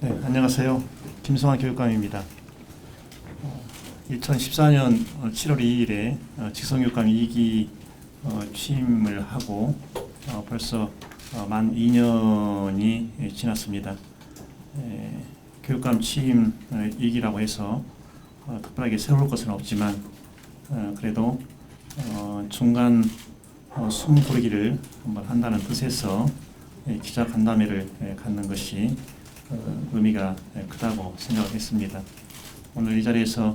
네, 안녕하세요. 김성환 교육감입니다. 2014년 7월 2일에 직성교육감 2기 취임을 하고 벌써 만 2년이 지났습니다. 교육감 취임 2기라고 해서 특별하게 세울 것은 없지만 그래도 중간 숨 고르기를 한번 한다는 뜻에서 기자 간담회를 갖는 것이 의미가 크다고 생각을 했습니다. 오늘 이 자리에서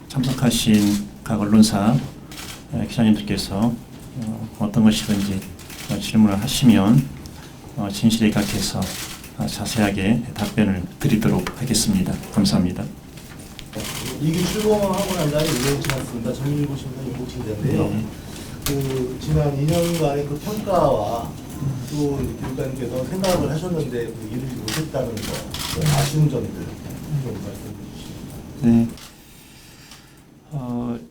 참석하신 각 언론사 기자님들께서 어떤 것이든지 질문을 하시면 진실에 입각해서 자세하게 답변을 드리도록 하겠습니다. 감사합니다. 이게 출범하고 난 다음에 2년이 지났습니다. 정일고시입니다. 인공지대인데요. 지난 2년간의 그 평가와 또 교육감님께서 생각을 하셨는데 이루지 못했다는 거, 아쉬운 점들 좀 말씀해 주시죠. 네.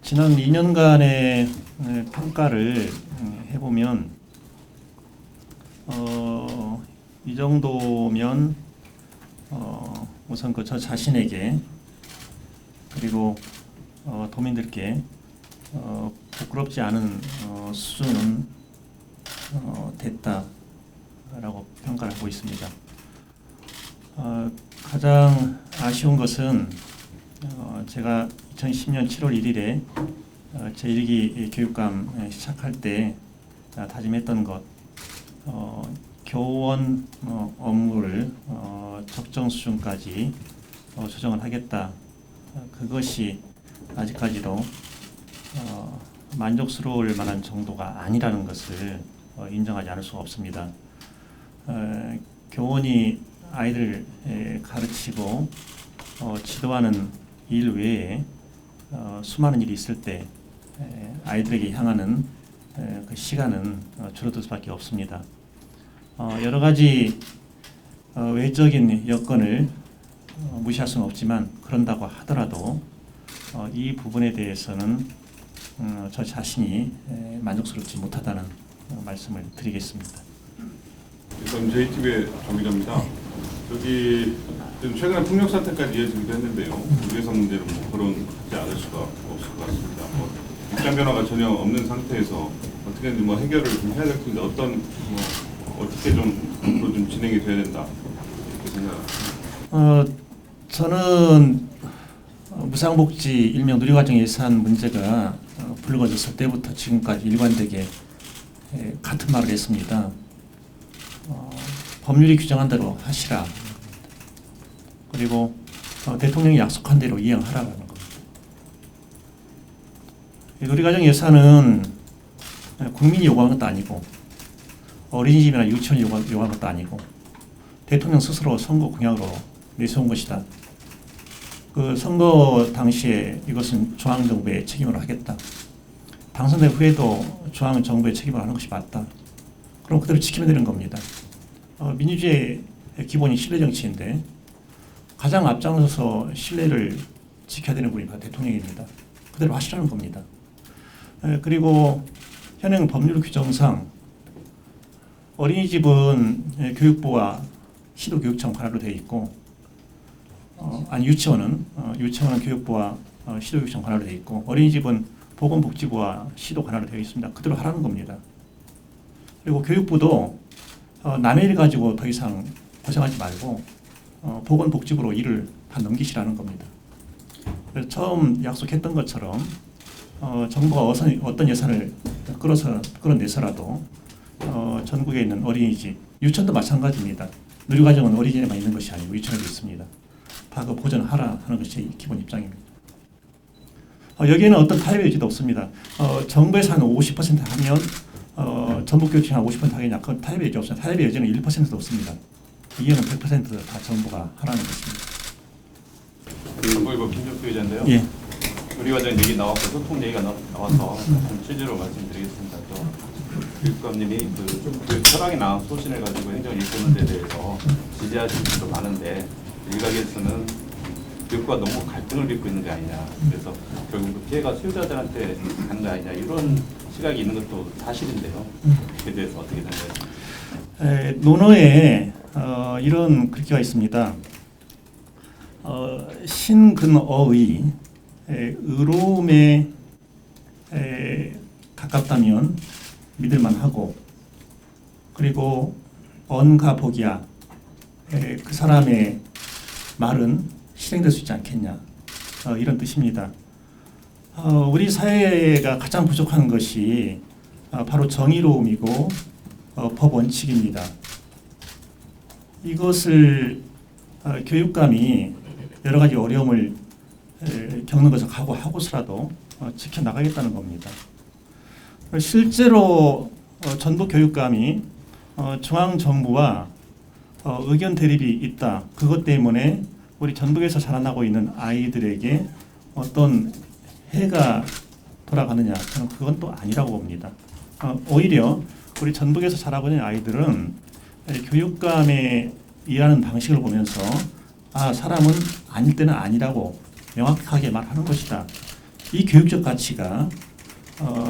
지난 2년간의 평가를 해보면 이 정도면 우선 저 자신에게 그리고 도민들께 부끄럽지 않은 수준은 됐다라고 평가를 하고 있습니다. 가장 아쉬운 것은 제가 2010년 7월 1일에 제1기 교육감 시작할 때 다짐했던 것, 교원 업무를 적정 수준까지 조정을 하겠다. 그것이 아직까지도 만족스러울 만한 정도가 아니라는 것을 인정하지 않을 수가 없습니다. 교원이 아이들 가르치고 지도하는 일 외에 수많은 일이 있을 때 아이들에게 향하는 그 시간은 줄어들 수밖에 없습니다. 여러 가지 외적인 여건을 무시할 수는 없지만 그런다고 하더라도 이 부분에 대해서는 저 자신이 만족스럽지 못하다는 말씀을 드리겠습니다. 일단 JTB의 정 기자입니다. 여기 최근에 폭력 사태까지 이어지기도 했는데요. 우회성 문제는 거론하지 않을 수가 없을 것 같습니다. 입장 변화가 전혀 없는 상태에서 어떻게든 해결을 좀 해야 될 텐데 어떻게 좀 앞으로 좀 진행이 돼야 된다 이렇게 생각합니다. 저는 무상복지 일명 누리과정 예산 문제가 불거졌을 때부터 지금까지 일관되게 같은 말을 했습니다. 법률이 규정한 대로 하시라. 그리고 대통령이 약속한 대로 이행하라는 겁니다. 누리과정 예산은 국민이 요구한 것도 아니고 어린이집이나 유치원이 요구한 것도 아니고 대통령 스스로 선거 공약으로 내세운 것이다. 그 선거 당시에 이것은 중앙정부의 책임으로 하겠다. 당선된 후에도 중앙정부의 책임으로 하는 것이 맞다. 그럼 그대로 지키면 되는 겁니다. 민주주의의 기본이 신뢰 정치인데 가장 앞장서서 신뢰를 지켜야 되는 분이 바로 대통령입니다. 그대로 하시라는 겁니다. 그리고 현행 법률 규정상 어린이집은 교육부와 시도교육청 관할로 되어 있고 유치원은 교육부와 시도교육청 관할로 되어 있고 어린이집은 보건복지부와 시도 관할로 되어 있습니다. 그대로 하라는 겁니다. 그리고 교육부도 남의 일 가지고 더 이상 고생하지 말고 보건복지부로 일을 다 넘기시라는 겁니다. 그래서 처음 약속했던 것처럼 정부가 어떤 예산을 끌어내서라도 전국에 있는 어린이집, 유치원도 마찬가지입니다. 누리과정은 어린이집에만 있는 것이 아니고 유치원에도 있습니다. 다 그 보전하라 하는 것이 기본 입장입니다. 여기에는 어떤 타협의 여지도 없습니다. 정부에서 한 50% 하면 전북교육청이 한 50% 하겠냐? 그건 타협의 여지 없습니다. 타협의 여지는 1%도 없습니다. 이게는 100%다 정부가 하라는 것입니다. 정보일보 김정표 기자인데요. 예. 누리과정 얘기 나왔고 소통 얘기가 나와서 좀 취지로 말씀드리겠습니다. 또 교육감님이 그 철학이 나온 소신을 가지고 행정을 이끄는 데 대해서 지지하시는 분도 많은데 일각에서는 교육과 너무 갈등을 빚고 있는 게 아니냐. 그래서 결국 그 피해가 수요자들한테 가는 거 아니냐. 이런 시각이 있는 것도 사실인데요. 그에 대해서 어떻게 생각하십니까? 논어에 이런 글귀가 있습니다. 신근어의 의로움에 가깝다면 믿을만하고, 그리고 언가복이야 그 사람의 말은 실행될 수 있지 않겠냐, 이런 뜻입니다. 우리 사회가 가장 부족한 것이 바로 정의로움이고 법 원칙입니다. 이것을 교육감이 여러 가지 어려움을 겪는 것을 각오하고서라도 지켜나가겠다는 겁니다. 실제로 전북 교육감이 중앙정부와 의견 대립이 있다, 그것 때문에 우리 전북에서 자라나고 있는 아이들에게 어떤 해가 돌아가느냐, 저는 그건 또 아니라고 봅니다. 오히려 우리 전북에서 자라고 있는 아이들은 교육감의 일하는 방식을 보면서 사람은 아닐 때는 아니라고 명확하게 말하는 것이다. 이 교육적 가치가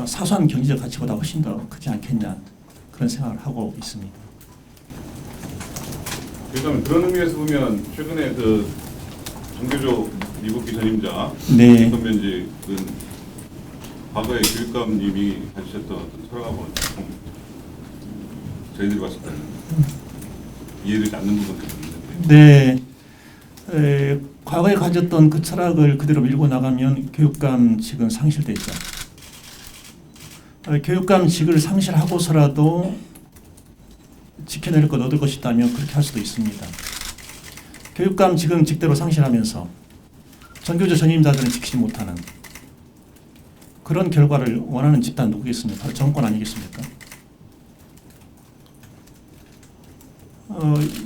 사소한 경제적 가치보다 훨씬 더 크지 않겠냐, 그런 생각을 하고 있습니다. 그러면 그런 의미에서 보면 최근에 그 정교조 미국기 전임자 네. 면직은 과거에 교육감님이 가지셨던 어떤 철학하고는 조금 저희들이 봤을 때는 이해되지 않는 부분들이 있는데. 네, 과거에 가졌던 그 철학을 그대로 밀고 나가면 교육감직은 상실되죠. 교육감직을 상실하고서라도 지켜낼 것, 얻을 것이 있다면 그렇게 할 수도 있습니다. 교육감직은 직대로 상실하면서 전교조 전임자들은 지키지 못하는 그런 결과를 원하는 집단 누구겠습니까? 바로 정권 아니겠습니까?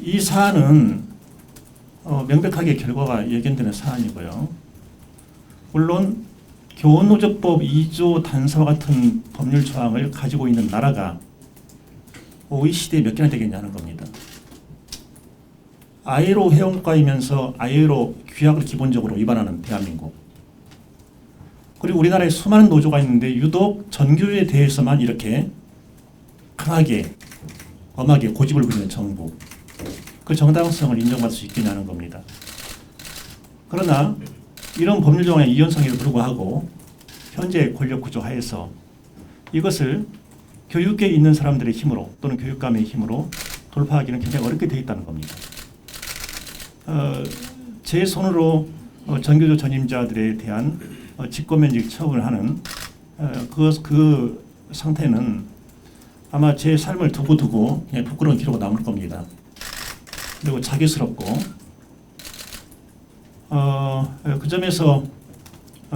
이 사안은 명백하게 결과가 예견되는 사안이고요. 물론 교원노조법 2조 단서와 같은 법률 조항을 가지고 있는 나라가 OECD에 몇 개나 되겠냐는 겁니다. ILO 회원국가이면서 ILO 규약을 기본적으로 위반하는 대한민국, 그리고 우리나라에 수많은 노조가 있는데 유독 전교조에 대해서만 이렇게 강하게 엄하게 고집을 부리는 정부, 그 정당성을 인정받을 수 있겠냐는 겁니다. 그러나 이런 법률 조항의 이연성에도 불구하고 현재 권력 구조 하에서 이것을 교육계에 있는 사람들의 힘으로 또는 교육감의 힘으로 돌파하기는 굉장히 어렵게 되어 있다는 겁니다. 제 손으로 전교조 전임자들에 대한 직권면직 처분을 하는 그 상태는 아마 제 삶을 두고 그냥 부끄러운 기록으로 남을 겁니다. 그리고 자괴스럽고, 그 점에서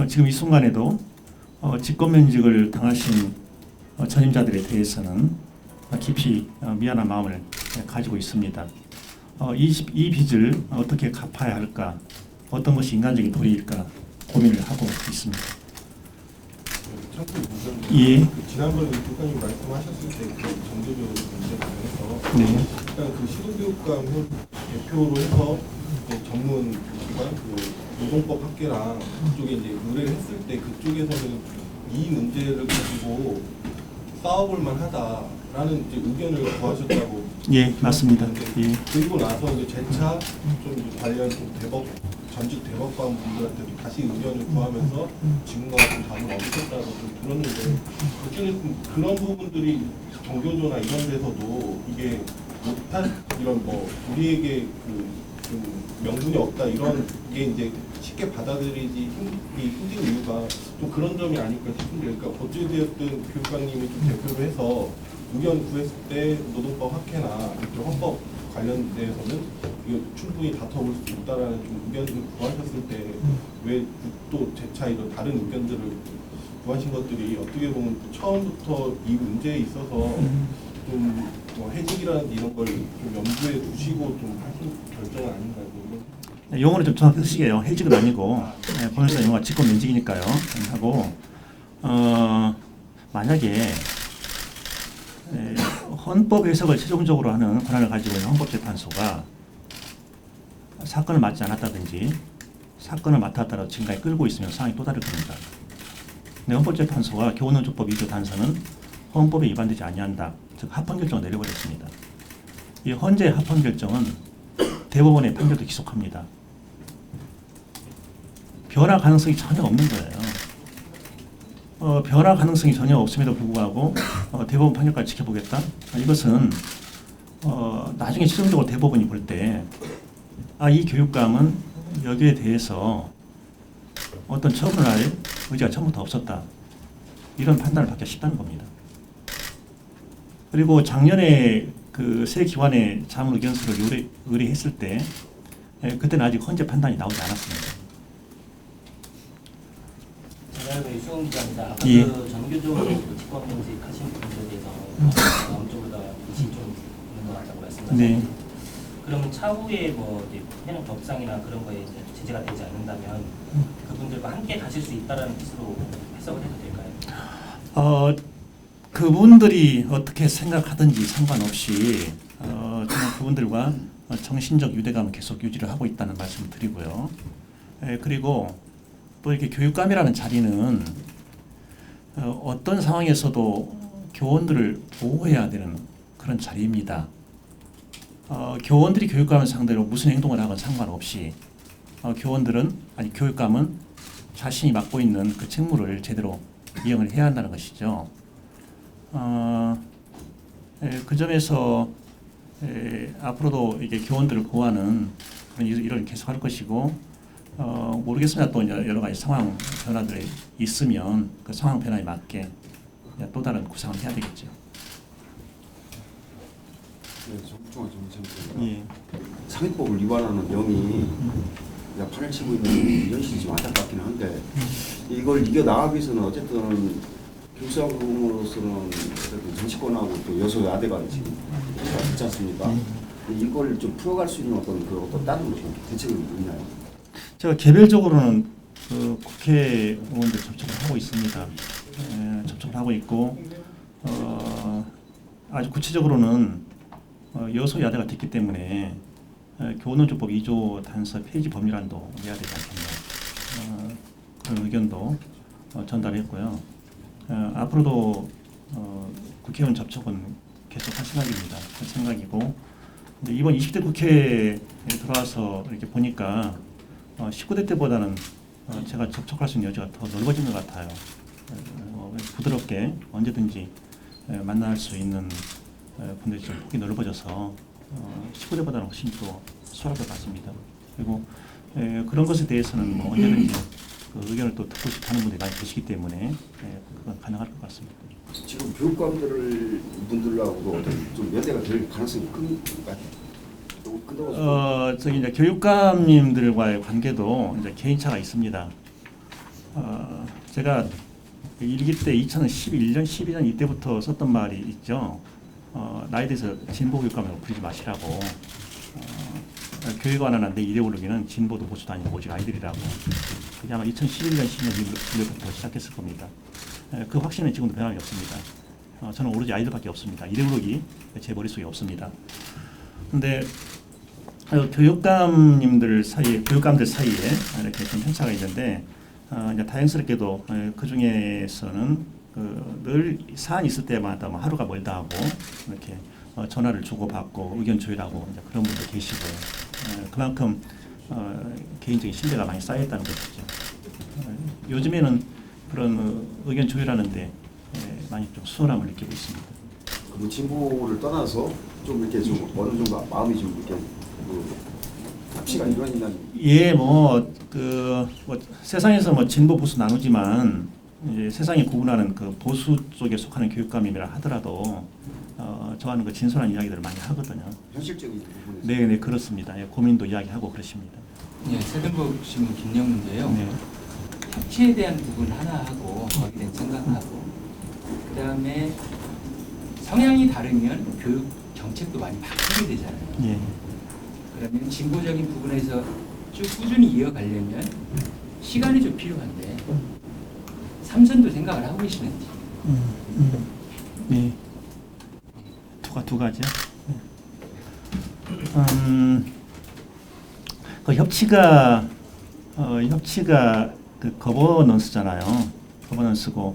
지금 이 순간에도 직권면직을 당하신 전임자들에 대해서는 깊이 미안한 마음을 가지고 있습니다. 이 빚을 어떻게 갚아야 할까, 어떤 것이 인간적인 도리일까 고민을 하고 있습니다. 참고로 예. 지난번에 교육감님 말씀하셨을 때 그 정교조 문제 관련해서 네. 일단 그 시도교육감 대표로 해서 이제 전문 기관 그 노동법 학계랑 그쪽에 이제 의뢰를 했을 때 그쪽에서는 이 문제를 가지고 싸워볼 만하다라는 이제 의견을 구하셨다고. 예, 맞습니다. 예. 그리고 나서 이제 재차 좀 관련 좀 전직 대법관 분들한테도 다시 의견을 구하면서 지금과 같은 답을 얻으셨다고 좀 들었는데, 그중에 그런 부분들이 정교조나 이런 데서도 이게 못한 이런 뭐 우리에게 좀 명분이 없다 이런 게 이제 쉽게 받아들이기 힘든 이유가 좀 그런 점이 아닐까 싶은데, 그러니까 어찌되었든 교육감님이 좀 대표로 해서 의견 구했을 때 노동법 학회나 이쪽 헌법 관련돼서는 이거 충분히 다퉈볼 수 있다라는 좀 의견을 구하셨을 때 왜 또 재차 이런 다른 의견들을 구하신 것들이 어떻게 보면 처음부터 이 문제에 있어서 좀 뭐 해직이라든지 이런 걸 좀 염두에 두시고 좀 하신 결정은 아닌가 뭐 용어를 좀 정확히 쓰시게요. 해직은 아니고 본회사 용어가 직권면직이니까요. 하고 만약에 헌법 해석을 최종적으로 하는 권한을 가지고 있는 헌법재판소가 사건을 맡지 않았다든지 사건을 맡았다라도 지금까지 끌고 있으면 상황이 또 다를 겁니다. 근데 헌법재판소가 교원노조법 2조 단서는 헌법에 위반되지 아니한다, 즉 합헌 결정을 내려버렸습니다. 이 헌재 합헌 결정은 대법원의 판결도 기속합니다. 변화 가능성이 전혀 없는 거예요. 변화 가능성이 전혀 없음에도 불구하고 대법원 판결까지 지켜보겠다. 이것은 나중에 최종적으로 대법원이 볼 때 이 교육감은 여기에 대해서 어떤 처분을 할 의지가 처음부터 없었다. 이런 판단을 받기가 쉽다는 겁니다. 그리고 작년에 그 세 기관의 자문 의견서를 의뢰했을 때 그때는 아직 헌재 판단이 나오지 않았습니다. 저희 수영 기자입니다. 아까 예. 그 전교조 직권분식 하신 부분에 대해서 다음 주보다 이시 좀 있는 것 같다고 말씀하셨는데 네. 그러면 차후에 뭐 이제 해당 법상이나 그런 거에 이제 제재가 되지 않는다면 그분들과 함께 가실 수 있다라는 뜻으로 해석을 해도 될까요? 그분들이 어떻게 생각하든지 상관없이 저는 그분들과 정신적 유대감을 계속 유지를 하고 있다는 말씀을 드리고요. 그리고 또 이렇게 교육감이라는 자리는 어떤 상황에서도 교원들을 보호해야 되는 그런 자리입니다. 교원들이 교육감을 상대로 무슨 행동을 하건 상관없이 교육감은 자신이 맡고 있는 그 책무를 제대로 이행을 해야 한다는 것이죠. 그 점에서 앞으로도 이게 교원들을 보호하는 그런 일을 계속할 것이고 모르겠습니다. 또 이제 여러 가지 상황 변화들이 있으면 그 상황 변화에 맞게 또 다른 구상을 해야 되겠죠. 네, 정중한 정치입니다. 예. 상위법을 위반하는 명이 판을 치고 있는 현실이 좀 안타깝긴 한데 이걸 이겨 나가기 위해서는 어쨌든 교수학으로서는 어쨌든 정치권하고 또 여소야대가 지금 있지 않습니까? 이걸 좀 풀어갈 수 있는 어떤 다른 대책이 있나요? 제가 개별적으로는 그 국회의원들 접촉을 하고 있습니다. 접촉을 하고 있고 아주 구체적으로는 여소야대가 됐기 때문에 교원노조법 2조 단서 폐지 법률안도 내야 되지 않겠나 그런 의견도 전달했고요. 앞으로도 국회의원 접촉은 계속 할 생각입니다. 할 생각이고 근데 이번 20대 국회에 들어와서 이렇게 보니까 19대 때보다는 제가 접촉할 수 있는 여지가 더 넓어진 것 같아요. 부드럽게 언제든지 만날 수 있는 분들이 좀 폭이 넓어져서 19대보다는 훨씬 더 수월할 것 같습니다. 그리고 그런 것에 대해서는 뭐 언제든지 그 의견을 또 듣고 싶다는 분들이 많이 계시기 때문에 그건 가능할 것 같습니다. 지금 교육감들하고도 어떤 좀 연대가 될 가능성이 큰 것 같아요. 저기 이제 교육감님들과의 관계도 이제 개인차가 있습니다. 제가 일기 때 2011년, 12년 이때부터 썼던 말이 있죠. 나에 대해서 진보 교육감이라고 부르지 마시라고. 교육관은 내 이데올로기는 진보도 보수도 아니고 오직 아이들이라고. 그게 아마 2011년, 12년 이후부터 시작했을 겁니다. 그 확신은 지금도 변함이 없습니다. 저는 오로지 아이들밖에 없습니다. 이데올로기 제 머릿속에 없습니다. 근데 교육감들 사이에 이렇게 좀 편차가 있는데 이제 다행스럽게도 그 중에서는 늘 사안이 있을 때마다 뭐 하루가 멀다 하고 이렇게 전화를 주고받고 의견 조율하고 이제 그런 분들 계시고요. 그만큼 개인적인 신뢰가 많이 쌓였다는 것이죠. 요즘에는 그런 의견 조율하는데 많이 좀 수월함을 느끼고 있습니다. 그 진보를 떠나서 좀 이렇게 좀 어느 정도 마음이 좀 이렇게 합치가 이루어진다는. 예, 뭐 세상에서 뭐 진보 보수 나누지만 이제 세상이 구분하는 그 보수 쪽에 속하는 교육감이라 하더라도 저와는 그 진솔한 이야기들을 많이 하거든요. 현실적인 부분에서. 네, 그렇습니다. 고민도 이야기하고 그러십니다. 네, 세든복 신문 김영문인데요. 네. 협치에 대한 부분 하나 하고 거기에 대한 생각하고 그다음에 성향이 다르면 교육 정책도 많이 바뀌게 되잖아요. 예. 그러면 진보적인 부분에서 쭉 꾸준히 이어가려면 시간이 좀 필요한데 삼선도 생각을 하고 계시는지. 네. 두 가지요. 그 협치가 그 거버넌스잖아요. 거버넌스고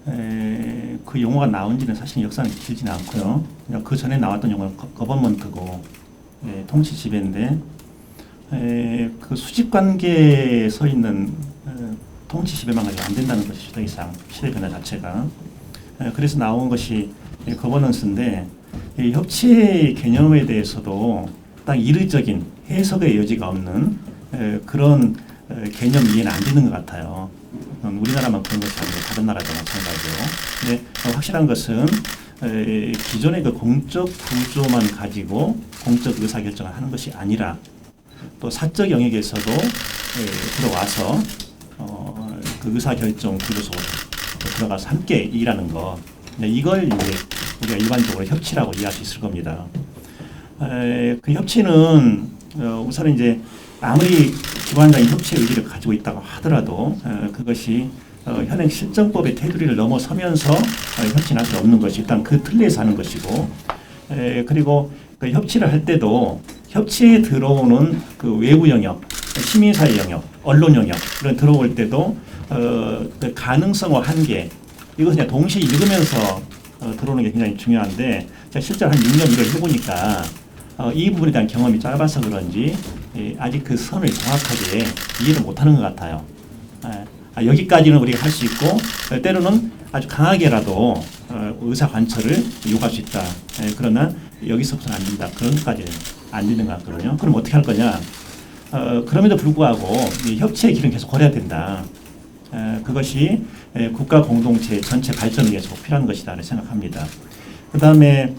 그 용어가 나온 지는 사실 역사는 길지는 않고요. 그 전에 나왔던 용어는 거버먼트고 통치 지배인데 그 수직 관계에 서 있는 통치 지배만 가지고 안 된다는 것이 더 이상 시대 변화 자체가. 그래서 나온 것이 거버넌스인데 이 협치의 개념에 대해서도 딱 이례적인 해석의 여지가 없는 그런 개념 이해는 안 되는 것 같아요. 우리나라만 그런 것이 아니고 다른 나라도 마찬가지고. 근데 확실한 것은 기존의 그 공적 구조만 가지고 공적 의사결정을 하는 것이 아니라 또 사적 영역에서도 들어와서 그 의사결정 구조 속으로 들어가서 함께 일하는 거. 이걸 이제 우리가 일반적으로 협치라고 이해할 수 있을 겁니다. 그 협치는 우선 이제 아무리 기관장이 협치의 의지를 가지고 있다고 하더라도 그것이 현행 실정법의 테두리를 넘어서면서 협치는 할 수 없는 것이 일단 그 틀에서 하는 것이고, 그리고 그 협치를 할 때도 협치에 들어오는 그 외부 영역, 시민사회 영역, 언론 영역 이런 들어올 때도 그 가능성과 한계 이것을 그냥 동시에 읽으면서 들어오는 게 굉장히 중요한데 제가 실제로 한 6년 일을 해보니까 이 부분에 대한 경험이 짧아서 그런지 아직 그 선을 정확하게 이해를 못하는 것 같아요. 여기까지는 우리가 할 수 있고 때로는 아주 강하게라도 의사 관철을 요구할 수 있다. 그러나 여기서부터는 안 된다. 그런 것까지는 안 되는 것 같거든요. 그럼 어떻게 할 거냐? 그럼에도 불구하고 이 협치의 길은 계속 걸어야 된다. 그것이 국가 공동체 전체 발전을 위해서 필요한 것이다 생각합니다. 그 다음에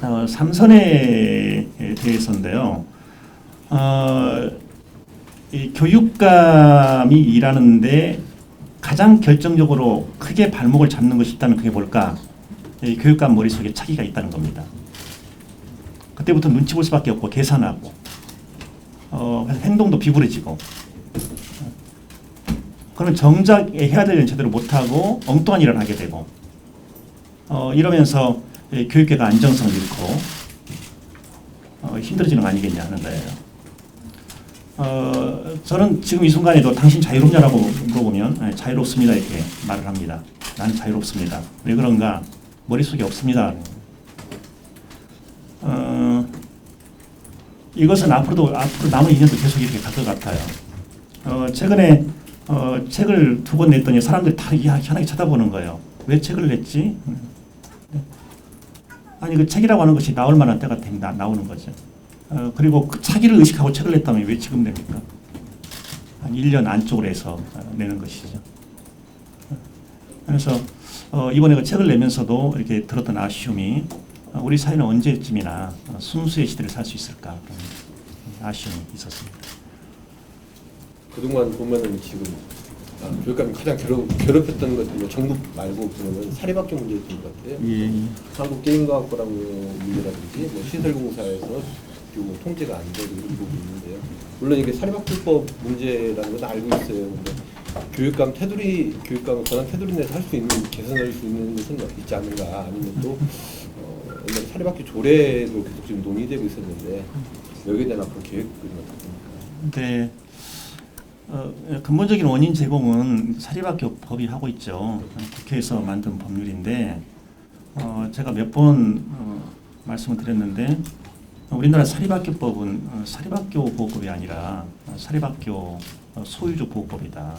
3선에 대해서인데요. 이 교육감이 일하는데 가장 결정적으로 크게 발목을 잡는 것이 있다면 그게 뭘까? 이 교육감 머릿속에 차기가 있다는 겁니다. 그때부터 눈치 볼 수밖에 없고 계산하고 그래서 행동도 비굴해지고 그러면 정작 해야 될 일은 제대로 못하고 엉뚱한 일을 하게 되고 이러면서 교육계가 안정성을 잃고 힘들어지는 거 아니겠냐 하는 거예요. 저는 지금 이 순간에도 당신 자유롭냐라고 물어보면 자유롭습니다 이렇게 말을 합니다. 나는 자유롭습니다. 왜 그런가? 머릿속에 없습니다. 이것은 앞으로 남은 2년도 계속 이렇게 갈 것 같아요. 최근에 책을 2권 냈더니 사람들이 다 희한하게 쳐다보는 거예요. 왜 책을 냈지? 아니 그 책이라고 하는 것이 나올 만한 때가 나오는 거죠. 그리고 그 차기를 의식하고 책을 냈다면 왜 지금 냅니까? 한 1년 안쪽으로 해서 내는 것이죠. 그래서 이번에 그 책을 내면서도 이렇게 들었던 아쉬움이 우리 사회는 언제쯤이나 순수의 시대를 살 수 있을까 그런 아쉬움이 있었습니다. 그동안 보면은 지금 교육감이 가장 괴롭혔던 것은 뭐 정부 말고 그러면 사립학교 문제였던 것 같아요. 한국게임과학고라고 문제라든지 뭐 시설공사에서 뭐 통제가 안 되고 이런 부분이 있는데요. 물론 이게 사립학교법 문제라는 건 알고 있어요. 근데 교육감 권한 테두리 내에서 할 수 있는 개선할 수 있는 것은 있지 않는가 아니면 또 옛날 사립학교 조례도 계속 지금 논의되고 있었는데 여기에 대한 앞으로 계획은 어떻습니까? 네. 근본적인 원인 제공은 사립학교 법이 하고 있죠. 국회에서 만든 법률인데 제가 몇 번 말씀을 드렸는데 우리나라 사립학교법은 사립학교 보호법이 아니라 사립학교 소유주 보호법이다.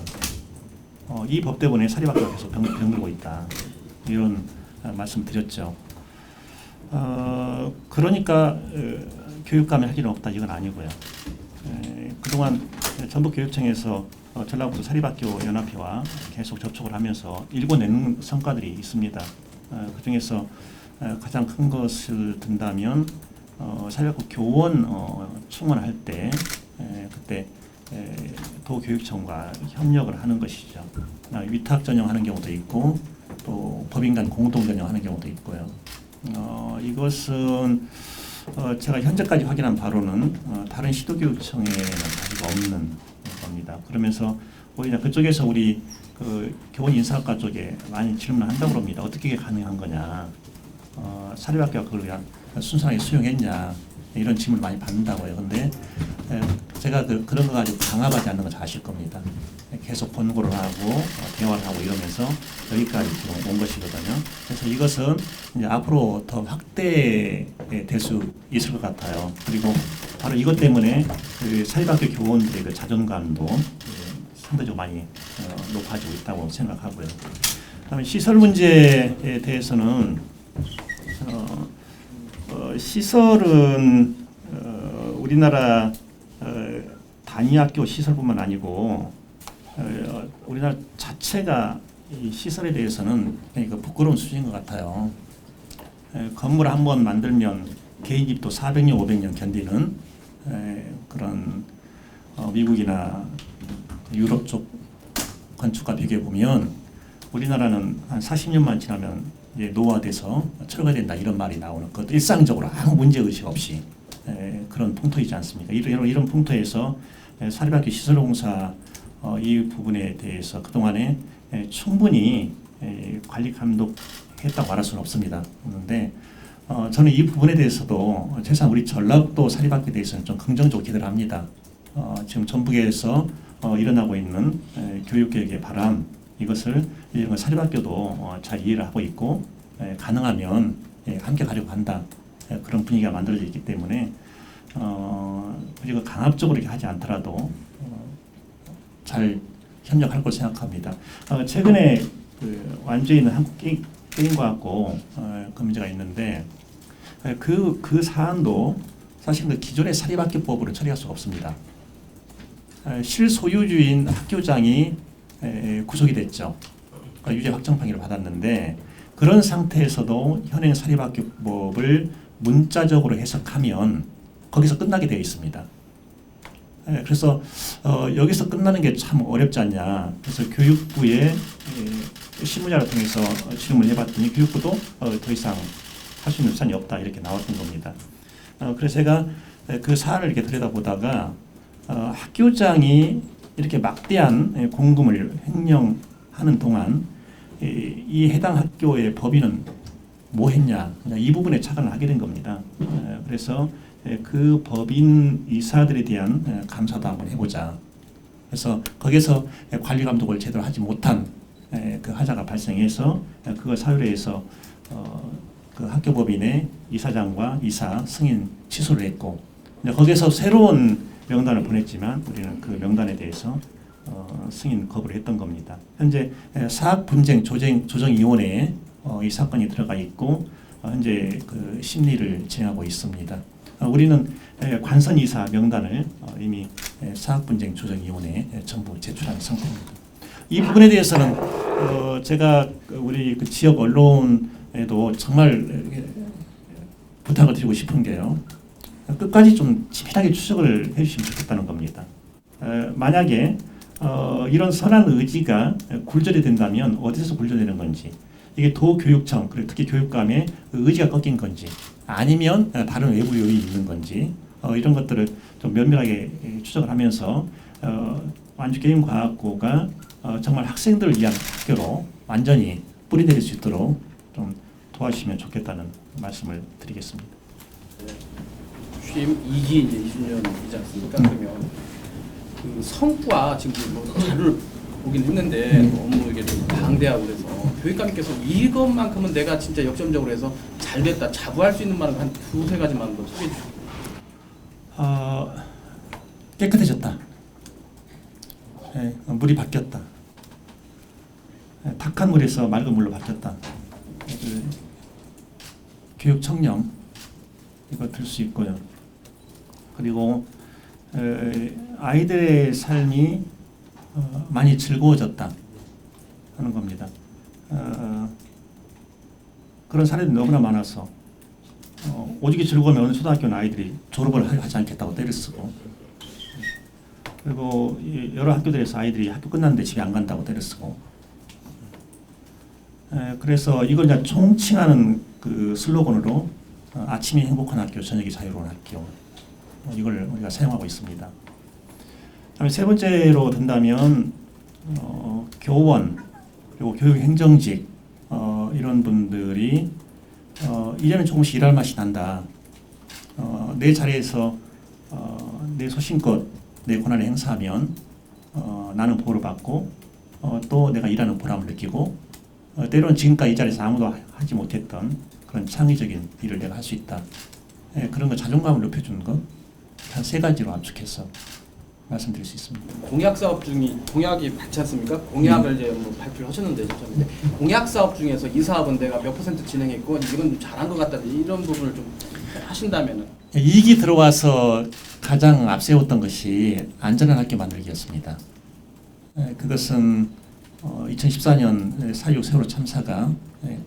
이 법 때문에 사립학교가 계속 병들고 있다. 이런 말씀 드렸죠. 그러니까 교육감이 할 일은 없다 이건 아니고요. 그동안 전북교육청에서 전라북도 사립학교 연합회와 계속 접촉을 하면서 일궈내는 성과들이 있습니다. 그 중에서 가장 큰 것을 든다면 사립학교 교원 충원할 때 그때 도교육청과 협력을 하는 것이죠. 위탁 전형하는 경우도 있고 또 법인 간 공동 전형하는 경우도 있고요. 이것은 제가 현재까지 확인한 바로는 다른 시도교육청에는 가지고 없는 겁니다. 그러면서 오히려 그쪽에서 우리 그 교원 인사학과 쪽에 많이 질문을 한다고 합니다. 어떻게 가능한 거냐? 사립학교가 그걸 그냥 순수하게 수용했냐? 이런 질문을 많이 받는다고요. 근데 제가 그런 거 가지고 강압하지 않는 거 잘 아실 겁니다. 계속 권고를 하고 대화를 하고 이러면서 여기까지 지금 온 것이거든요. 그래서 이것은 이제 앞으로 더 확대될 수 있을 것 같아요. 그리고 바로 이것 때문에 그 사립학교 교원들의 그 자존감도 상대적으로 많이 높아지고 있다고 생각하고요. 그다음에 시설 문제에 대해서는 시설은 우리나라 단위학교 시설뿐만 아니고 우리나라 자체가 이 시설에 대해서는 그러니까 부끄러운 수준인 것 같아요. 건물 한 번 만들면 개인 집도 400년, 500년 견디는 그런 미국이나 유럽 쪽 건축과 비교해 보면 우리나라는 한 40년만 지나면 이제 노화돼서 철거된다 이런 말이 나오는 것 일상적으로 아무 문제 의식 없이 그런 풍토이지 않습니까? 이런 풍토에서 사립학교 시설공사 이 부분에 대해서 그동안에 충분히 관리 감독했다고 말할 수는 없습니다. 그런데 저는 이 부분에 대해서도 최소한 우리 전라도 사립학교에 대해서는 좀 긍정적으로 기대를 합니다. 지금 전북에서 일어나고 있는 교육개혁의 바람 이것을 이런 사립학교도 잘 이해를 하고 있고 가능하면 함께 가려고 한다. 그런 분위기가 만들어져 있기 때문에 그리고 강압적으로 이렇게 하지 않더라도 잘 협력할 걸 생각합니다. 최근에 그 완주에 있는 한국게임과학고 그 문제가 있는데 그 사안도 사실 그 기존의 사립학교법으로 처리할 수가 없습니다. 실소유주인 학교장이 구속이 됐죠. 유죄 확정 판결을 받았는데 그런 상태에서도 현행 사립학교법을 문자적으로 해석하면 거기서 끝나게 되어 있습니다. 그래서 여기서 끝나는 게 참 어렵지 않냐. 그래서 교육부에 실무자를 통해서 질문을 해봤더니 교육부도 더 이상 할 수 있는 수단이 없다 이렇게 나왔던 겁니다. 그래서 제가 그 사안을 이렇게 들여다보다가 학교장이 이렇게 막대한 공금을 횡령하는 동안 이 해당 학교의 법인은 뭐 했냐 이 부분에 착안을 하게 된 겁니다. 그래서 그 법인 이사들에 대한 감사도 한번 해보자. 그래서 거기서 관리 감독을 제대로 하지 못한 그 하자가 발생해서 그걸 사유로해서 그 학교 법인의 이사장과 이사 승인 취소를 했고 거기서 새로운 명단을 보냈지만 우리는 그 명단에 대해서 승인 거부를 했던 겁니다. 현재 사학분쟁 조정위원회에 이 사건이 들어가 있고 현재 그 심리를 진행하고 있습니다. 우리는 관선이사 명단을 이미 사학분쟁 조정위원회에 전부 제출한 상태입니다. 이 부분에 대해서는 제가 우리 그 지역 언론에도 정말 부탁을 드리고 싶은 게요. 끝까지 좀 치밀하게 추적을 해주시면 좋겠다는 겁니다. 만약에 이런 선한 의지가 굴절이 된다면 어디서 굴절되는 건지 이게 도교육청 그리고 특히 교육감의 의지가 꺾인 건지 아니면 다른 외부 요인이 있는 건지 이런 것들을 좀 면밀하게 추적을 하면서 완주게임과학고가 정말 학생들을 위한 학교로 완전히 뿌리내릴 수 있도록 좀 도와주시면 좋겠다는 말씀을 드리겠습니다. 취임 2기 이제 20년이지 않습니까? 그러면 그 성과 지금 뭐 자료를 보긴 했는데 너무 이게 좀 방대하고 그래서 교육감님께서 이것만큼은 내가 진짜 역점적으로 해서 잘 됐다 자부할 수 있는 말은 한 두세 가지만 더 소개해 주시죠. 깨끗해졌다. 물이 바뀌었다. 탁한 물에서 맑은 물로 바뀌었다. 교육 청렴 이거 들 수 있고요. 그리고 아이들의 삶이 많이 즐거워졌다 하는 겁니다. 그런 사례들이 너무나 많아서 오직이 즐거우면 어느 초등학교는 아이들이 졸업을 하지 않겠다고 떼를 쓰고 그리고 여러 학교들에서 아이들이 학교 끝났는데 집에 안 간다고 떼를 쓰고 그래서 이걸 이제 총칭하는 그 슬로건으로 아침이 행복한 학교, 저녁이 자유로운 학교 이걸 우리가 사용하고 있습니다. 다음에 세 번째로 든다면 교원 그리고 교육행정직 이런 분들이 이제는 조금씩 일할 맛이 난다. 내 자리에서 내 소신껏 내 권한을 행사하면 나는 보호를 받고 또 내가 일하는 보람을 느끼고 때로는 지금까지 이 자리에서 아무도 하지 못했던 그런 창의적인 일을 내가 할 수 있다. 예, 그런 거 자존감을 높여주는 것 한 3가지로 압축해서 말씀드릴 수 있습니다. 공약 사업 중이 공약이 많지 않습니까? 공약을 이제 뭐 발표를 하셨는데 근데 공약 사업 중에서 이 사업은 내가 몇 % 진행했고 이건 좀 잘한 것 같다 이런 부분을 좀 하신다면은 이익이 들어와서 가장 앞세웠던 것이 안전한 학교 만들기였습니다. 그것은 2014년 4.26 세월호 참사가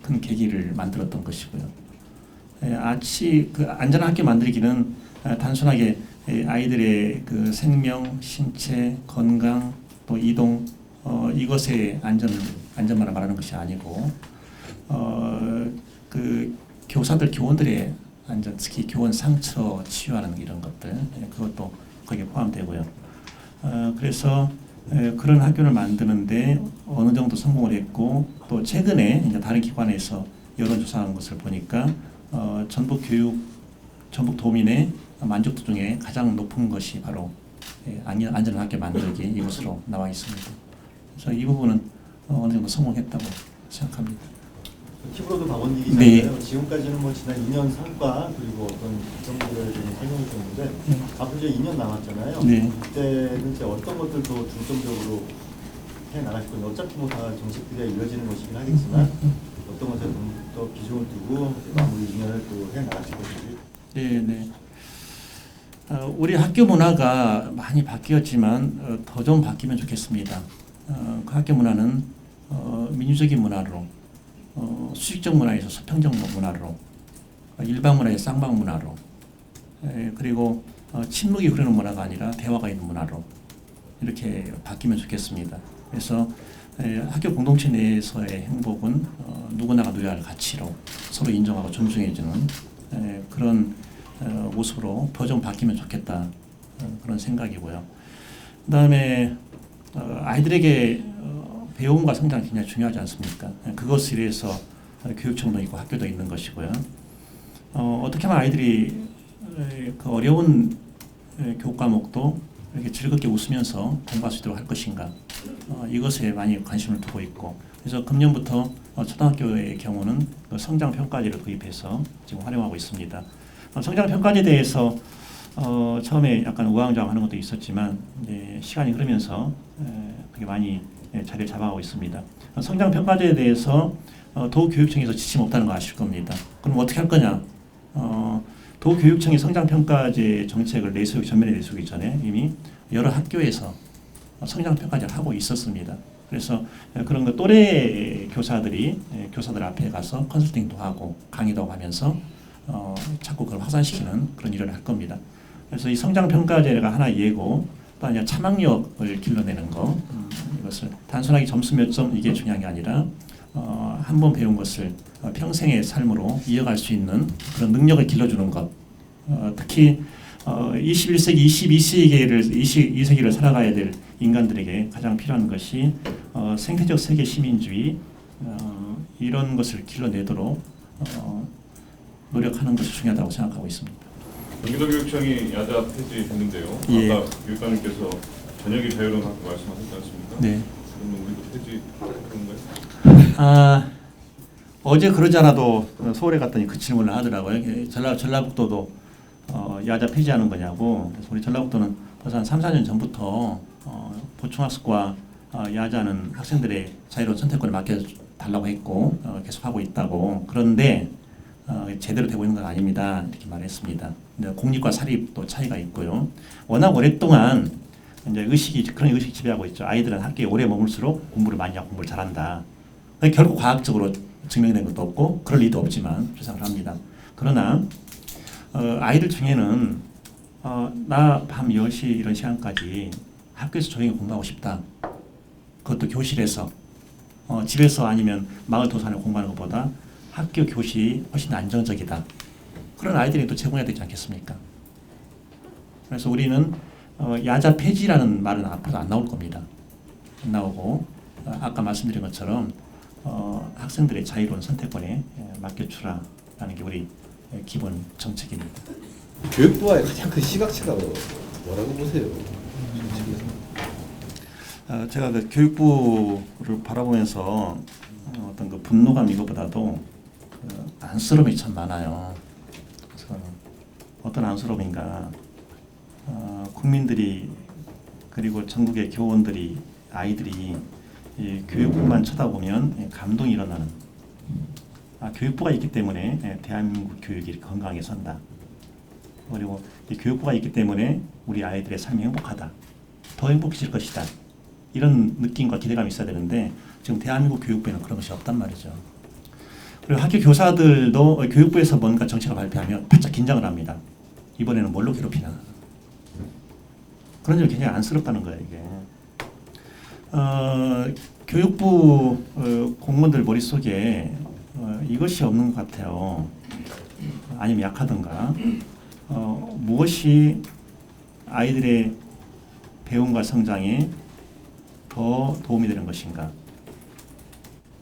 큰 계기를 만들었던 것이고요. 그 안전한 학교 만들기는 단순하게 아이들의 그 생명, 신체, 건강, 또 이동 이것의 안전만을 말하는 것이 아니고 그 교사들, 교원들의 안전, 특히 교원 상처 치유하는 이런 것들 그것도 거기에 포함되고요. 그래서 그런 학교를 만드는데 어느 정도 성공을 했고 또 최근에 이제 다른 기관에서 여론조사한 것을 보니까 전북 도민의 만족도 중에 가장 높은 것이 바로 안전한 학교 만들기 이것으로 나와 있습니다. 그래서 이 부분은 어느 정도 성공했다고 생각합니다. 키브로드 박원기 네. 기자인데요. 지금까지는 뭐 지난 2년 성과 그리고 어떤 정보를 좀 설명해 주셨는데 앞으로 이제 2년 남았잖아요. 네. 그때는 이제 어떤 것들도 중점적으로 해 나가실 건지 어차피 뭐 다 정책들이 이루어지는 것이긴 하겠지만 어떤 것에 좀 더 비중을 두고 마무리 2년을 또 해 나가실 건지. 네. 우리 학교 문화가 많이 바뀌었지만 더 좀 바뀌면 좋겠습니다. 그 학교 문화는 민주적인 문화로 수직적 문화에서 수평적 문화로 일방 문화에서 쌍방 문화로 그리고 침묵이 흐르는 문화가 아니라 대화가 있는 문화로 이렇게 바뀌면 좋겠습니다. 그래서 학교 공동체 내에서의 행복은 누구나가 누려야 할 가치로 서로 인정하고 존중해주는 그런 모습으로 더 좀 바뀌면 좋겠다 그런 생각이고요. 그다음에 아이들에게 배움과 성장이 굉장히 중요하지 않습니까? 그것을 위해서 교육청도 있고 학교도 있는 것이고요. 어떻게 하면 아이들이 그 어려운 교육 과목도 이렇게 즐겁게 웃으면서 공부할 수 있도록 할 것인가 이것에 많이 관심을 두고 있고 그래서 금년부터 초등학교의 경우는 그 성장평가제를 도입해서 지금 활용하고 있습니다. 성장평가제에 대해서 처음에 약간 우왕좌왕하는 것도 있었지만 시간이 흐르면서 그게 많이 자리를 잡아가고 있습니다. 성장평가제에 대해서 도교육청에서 지침 없다는 거 아실 겁니다. 그럼 어떻게 할 거냐? 도교육청이 성장평가제 정책을 전면에 내세우기 전에 이미 여러 학교에서 성장평가제를 하고 있었습니다. 그래서 그런 거 또래 교사들이 교사들 앞에 가서 컨설팅도 하고 강의도 하면서 자꾸 그걸 확산시키는 그런 일을 할 겁니다. 그래서 이 성장평가제가 하나 예고 또 아니라 참학력을 길러내는 거 이것을 단순하게 점수 몇 점 이게 중요한 게 아니라 한 번 배운 것을 평생의 삶으로 이어갈 수 있는 그런 능력을 길러주는 것 특히 21세기, 22세기를 살아가야 될 인간들에게 가장 필요한 것이 생태적 세계 시민주의 이런 것을 길러내도록 노력하는 것이 중요하다고 생각하고 있습니다. 경기도 교육청이 야자 폐지했는데요. 예. 아까 교육감님께서 저녁이 자유로운 학교 말씀하셨지 않습니까? 네. 그러면 우리도 폐지하는 건가요? 어제 그러지 않아도 서울에 갔더니 그 질문을 하더라고요. 전라북도도 야자 폐지하는 거냐고. 그래서 우리 전라북도는 벌써 한 3, 4년 전부터 보충학습과 야자는 학생들의 자유로운 선택권을 맡겨달라고 했고 계속 하고 있다고. 그런데 제대로 되고 있는 건 아닙니다. 이렇게 말했습니다. 공립과 사립도 차이가 있고요. 워낙 오랫동안 이제 그런 의식이 지배하고 있죠. 아이들은 학교에 오래 머물수록 공부를 많이 하고 공부를 잘한다. 결국 과학적으로 증명된 것도 없고 그럴 리도 없지만 주장을 합니다. 그러나 아이들 중에는 나 밤 10시 이런 시간까지 학교에서 조용히 공부하고 싶다. 그것도 교실에서 집에서 아니면 마을 도서관에 공부하는 것보다 학교 교실이 훨씬 안정적이다. 그런 아이들이 또 제공해야 되지 않겠습니까? 그래서 우리는 야자 폐지라는 말은 앞으로 안 나올 겁니다. 안 나오고 아까 말씀드린 것처럼 학생들의 자유로운 선택권에 맡겨주라라는 게 우리 기본 정책입니다. 교육부와의 가장 큰 시각차가 뭐라고 보세요? 제가 그 교육부를 바라보면서 어떤 그 분노감 이거보다도 안쓰러움이 참 많아요. 그래서 어떤 안쓰러움인가, 국민들이 그리고 전국의 교원들이 아이들이 이 교육부만 쳐다보면 감동이 일어나는. 교육부가 있기 때문에 대한민국 교육이 이렇게 건강하게 선다. 그리고 이 교육부가 있기 때문에 우리 아이들의 삶이 행복하다. 더 행복해질 것이다. 이런 느낌과 기대감이 있어야 되는데 지금 대한민국 교육부에는 그런 것이 없단 말이죠. 그리고 학교 교사들도 교육부에서 뭔가 정책을 발표하면 바짝 긴장을 합니다. 이번에는 뭘로 괴롭히나. 그런 점이 굉장히 안쓰럽다는 거예요. 이게. 교육부 공무원들 머릿속에 이것이 없는 것 같아요. 아니면 약하던가. 무엇이 아이들의 배움과 성장에 더 도움이 되는 것인가?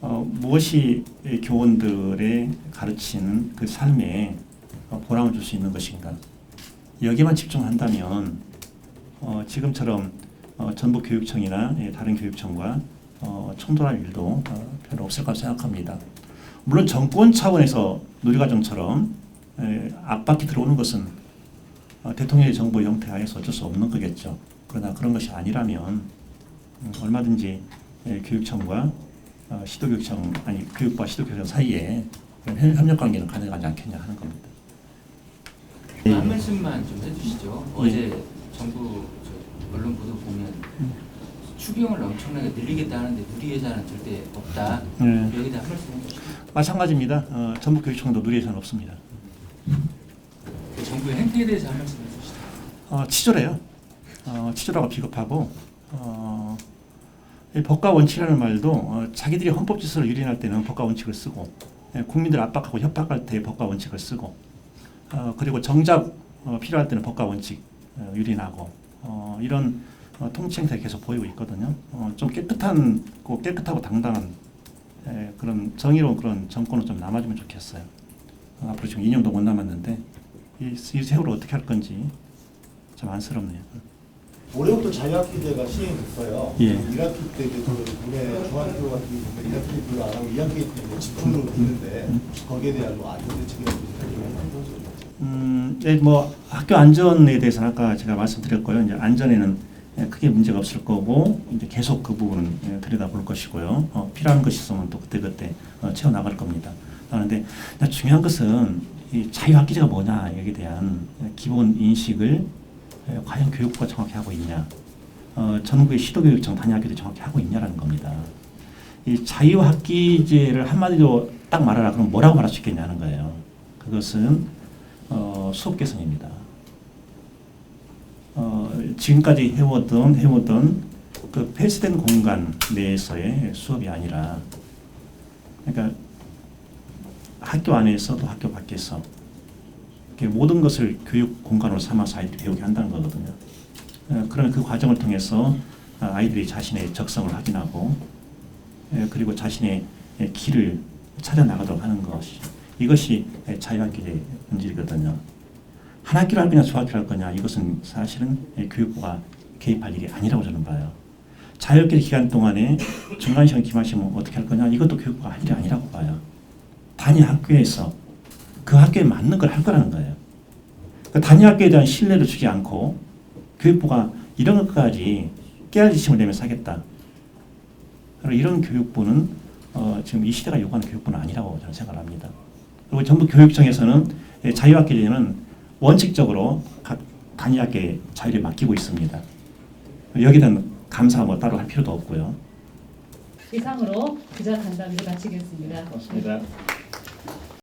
무엇이 교원들의 가르치는 그 삶에 보람을 줄 수 있는 것인가? 여기만 집중한다면 지금처럼 전북교육청이나 다른 교육청과 충돌할 일도 별로 없을 거라 생각합니다. 물론 정권 차원에서 누리과정처럼 압박이 들어오는 것은 대통령의 정부 형태하에서 어쩔 수 없는 거겠죠. 그러나 그런 것이 아니라면 얼마든지 교육청과 시도교육청, 아니 교육부와 시도교육청 사이에 그런 협력 관계는 가능하지 않겠냐 하는 겁니다. 한 말씀만 좀 해주시죠. 어제 정부 언론 보도 보면 추경을 엄청나게 늘리겠다 하는데 누리예산은 절대 없다. 여기다 한 말씀 해주시죠. 마찬가지입니다. 전북교육청도 누리예산 없습니다. 정부의 행태에 대해서 한 말씀 해주시죠. 치졸해요. 치졸하고 비겁하고 이 법과 원칙이라는 말도 자기들이 헌법 질서를 유린할 때는 법과 원칙을 쓰고 국민들 압박하고 협박할 때 법과 원칙을 쓰고 그리고 정작 필요할 때는 법과 원칙 유린하고 이런 통치 행태를 계속 보이고 있거든요. 좀 깨끗하고 당당한 그런 정의로운 그런 정권을 좀 남아주면 좋겠어요. 앞으로 지금 2년도 못 남았는데 이 세월을 어떻게 할 건지 좀 안쓰럽네요. 올해부터 자유학기제가 시행됐어요. 예. 1학기 때 올해 중학교 같은 경우는 1학기 별로 안 하고 2학기 때 집중적으로 듣는데 거기에 대한 뭐 안전 대책이나 네, 뭐 학교 안전에 대해서는 아까 제가 말씀드렸고요. 이제 안전에는 크게 문제가 없을 거고 이제 계속 그 부분은 들여다볼 것이고요. 필요한 것이 있으면 또 그때 채워 나갈 겁니다. 그런데 중요한 것은 이 자유학기제가 뭐냐 여기에 대한 기본 인식을 과연 교육부가 정확히 하고 있냐, 전국의 시도교육청 단위학교들이 정확히 하고 있냐라는 겁니다. 이 자유학기제를 한마디로 딱 말하라 그러면 뭐라고 말할 수 있겠냐는 거예요. 그것은 수업 개선입니다. 지금까지 해오던 그 폐쇄된 공간 내에서의 수업이 아니라, 그러니까 학교 안에서도 학교 밖에서 모든 것을 교육 공간으로 삼아서 아이들이 배우게 한다는 거거든요. 그러면 그 과정을 통해서 아이들이 자신의 적성을 확인하고 그리고 자신의 길을 찾아 나가도록 하는 것이, 이것이 자유학기제의 본질이거든요. 한 학기로 할 거냐 두 학기로 할 거냐, 이것은 사실은 교육부가 개입할 일이 아니라고 저는 봐요. 자유학기 기간 동안에 중간시험 기말시험 어떻게 할 거냐, 이것도 교육부가 할 일이 아니라고 봐요. 단위 학교에서 그 학교에 맞는 걸 할 거라는 거예요. 그 단위 학교에 대한 신뢰를 주지 않고 교육부가 이런 것까지 깨알지침을 내면서 하겠다. 이런 교육부는 지금 이 시대가 요구하는 교육부는 아니라고 저는 생각을 합니다. 그리고 전북 교육청에서는 자유학기제는 원칙적으로 각 단위 학교에 자유를 맡기고 있습니다. 여기에 대한 감사 뭐 따로 할 필요도 없고요. 이상으로 기자 간담회를 마치겠습니다. 고맙습니다.